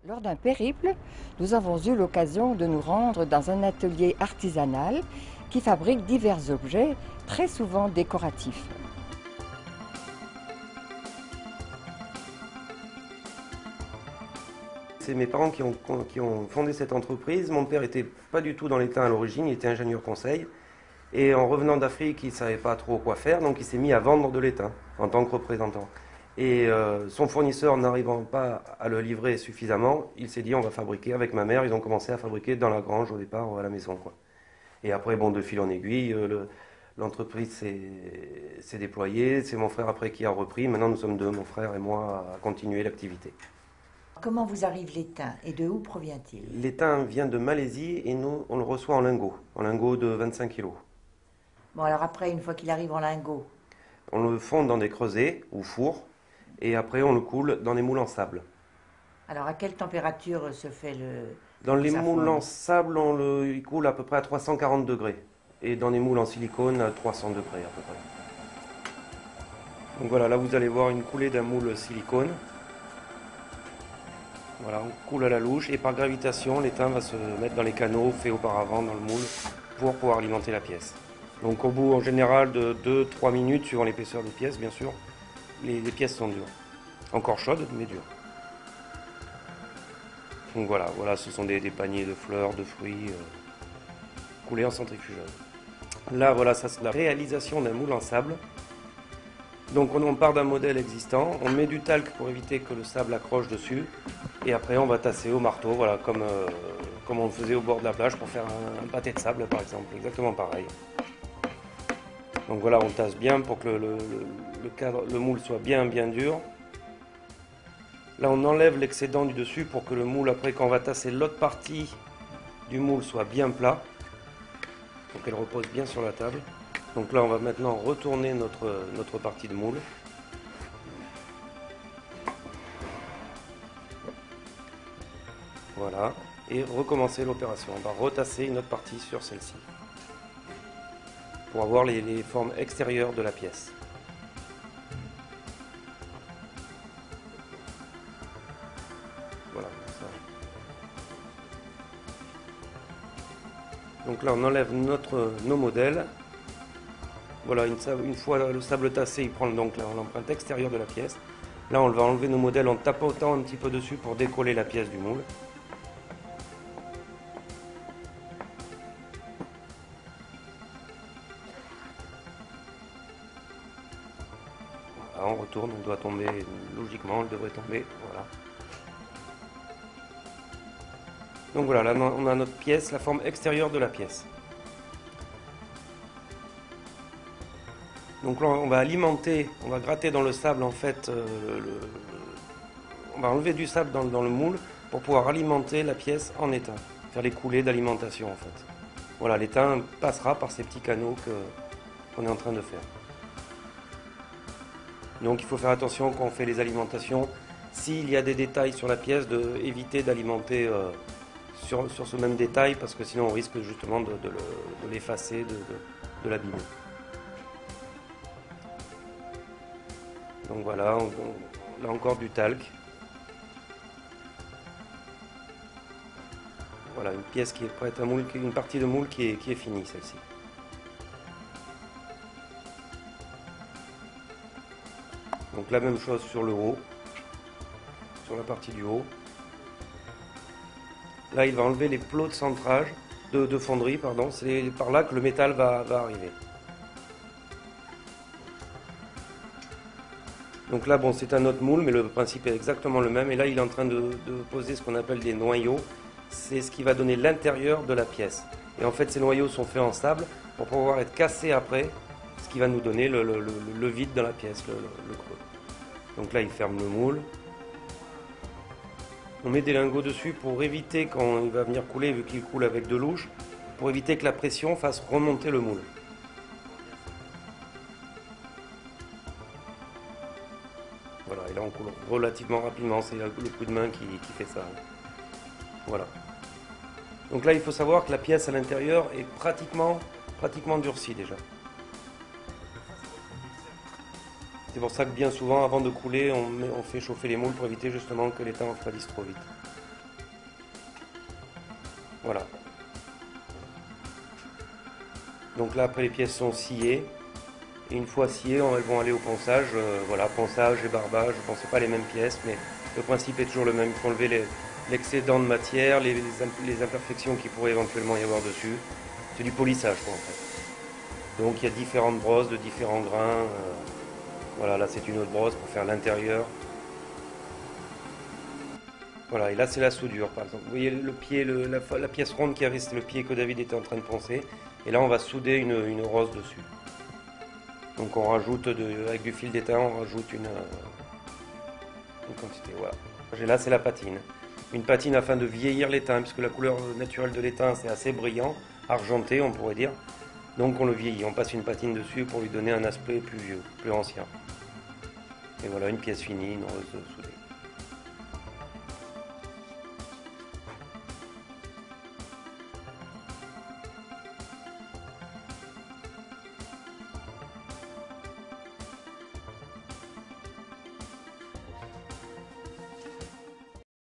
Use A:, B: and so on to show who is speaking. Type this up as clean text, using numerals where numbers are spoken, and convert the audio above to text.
A: Lors d'un périple, nous avons eu l'occasion de nous rendre dans un atelier artisanal qui fabrique divers objets, très souvent décoratifs.
B: C'est mes parents qui ont fondé cette entreprise. Mon père n'était pas du tout dans l'étain à l'origine, il était ingénieur conseil. Et en revenant d'Afrique, il ne savait pas trop quoi faire, donc il s'est mis à vendre de l'étain en tant que représentant. Et son fournisseur n'arrivant pas à le livrer suffisamment, il s'est dit on va fabriquer avec ma mère. Ils ont commencé à fabriquer dans la grange au départ, à la maison, quoi. Et après, bon, de fil en aiguille, l'entreprise s'est déployée. C'est mon frère après qui a repris. Maintenant, nous sommes deux, mon frère et moi, à continuer l'activité.
C: Comment vous arrive l'étain et de où provient-il?
B: L'étain vient de Malaisie et nous, on le reçoit en lingots de 25 kilos.
C: Bon, alors après, une fois qu'il arrive en lingot,
B: On le fond dans des creusets ou fours et après on le coule dans des moules en sable.
C: alors à quelle température se fait le...
B: Dans les
C: ça
B: moules
C: fonde
B: en sable, il coule à peu près à 340 degrés. Et dans les moules en silicone, à 300 degrés à peu près. Donc voilà, là vous allez voir une coulée d'un moule silicone. Voilà, on coule à la louche et par gravitation, l'étain va se mettre dans les canaux faits auparavant dans le moule pour pouvoir alimenter la pièce. Donc au bout en général de 2-3 minutes, suivant l'épaisseur des pièces bien sûr, les pièces sont dures. Encore chaudes, mais dures. Donc voilà, ce sont des paniers de fleurs, de fruits, coulés en centrifugeuse. Là, voilà, ça c'est la réalisation d'un moule en sable. Donc on part d'un modèle existant, on met du talc pour éviter que le sable accroche dessus, et après on va tasser au marteau, voilà, comme on le faisait au bord de la plage pour faire un pâté de sable par exemple, exactement pareil. Donc voilà, on tasse bien pour que le moule soit bien dur. Là on enlève l'excédent du dessus pour que le moule, après quand on va tasser l'autre partie du moule, soit bien plat, pour qu'elle repose bien sur la table. Donc là on va maintenant retourner notre partie de moule. Voilà, et recommencer l'opération. On va retasser une autre partie sur celle-ci pour avoir les formes extérieures de la pièce. Voilà, comme ça. Donc là on enlève nos modèles. Voilà, une fois le sable tassé, il prend donc l'empreinte extérieure de la pièce. Là on va enlever nos modèles en tapotant un petit peu dessus pour décoller la pièce du moule. Voilà, on retourne, on doit tomber, logiquement, elle devrait tomber, voilà. Donc voilà, là on a notre pièce, la forme extérieure de la pièce. Donc là on va alimenter, on va gratter dans le sable en fait, on va enlever du sable dans le moule pour pouvoir alimenter la pièce en étain, faire les coulées d'alimentation en fait. Voilà, l'étain passera par ces petits canaux qu'on est en train de faire. Donc il faut faire attention quand on fait les alimentations, s'il y a des détails sur la pièce, d'éviter d'alimenter sur ce même détail, parce que sinon on risque justement de l'effacer, de l'abîmer. Donc voilà, là encore du talc. Voilà, une pièce qui est prête à moule, une partie de moule qui est finie, celle-ci. Donc la même chose sur le haut, sur la partie du haut. Là, il va enlever les plots de centrage, de fonderie, pardon. C'est par là que le métal va arriver. Donc là, bon, c'est un autre moule, mais le principe est exactement le même. Et là, il est en train de poser ce qu'on appelle des noyaux. C'est ce qui va donner l'intérieur de la pièce. Et en fait, ces noyaux sont faits en sable pour pouvoir être cassés après, ce qui va nous donner le vide dans la pièce, le creux. Donc là, il ferme le moule. On met des lingots dessus pour éviter, quand il va venir couler, vu qu'il coule avec de louche, pour éviter que la pression fasse remonter le moule. Voilà, et là on coule relativement rapidement, c'est le coup de main qui fait ça. Voilà. Donc là il faut savoir que la pièce à l'intérieur est pratiquement durcie déjà. C'est pour ça que bien souvent, avant de couler, on fait chauffer les moules pour éviter justement que l'étain refroidisse trop vite. Voilà. Donc là, après, les pièces sont sciées. Et une fois sciées, elles vont aller au ponçage. Voilà, ponçage et barbage. Bon, c'est pas les mêmes pièces, mais le principe est toujours le même. Il faut enlever l'excédent de matière, les imperfections qu'il pourrait éventuellement y avoir dessus. C'est du polissage, quoi, en fait. Donc il y a différentes brosses de différents grains. Voilà, là c'est une autre brosse pour faire l'intérieur. Voilà, et là c'est la soudure par exemple. Vous voyez le pied, la pièce ronde qui avait, c'était le pied que David était en train de poncer. Et là on va souder une rose dessus. Donc on rajoute, avec du fil d'étain, on rajoute une quantité. Voilà. Et là c'est la patine. Une patine afin de vieillir l'étain, puisque la couleur naturelle de l'étain c'est assez brillant, argenté on pourrait dire. Donc on le vieillit, on passe une patine dessus pour lui donner un aspect plus vieux, plus ancien. Et voilà une pièce finie, une rose soudée.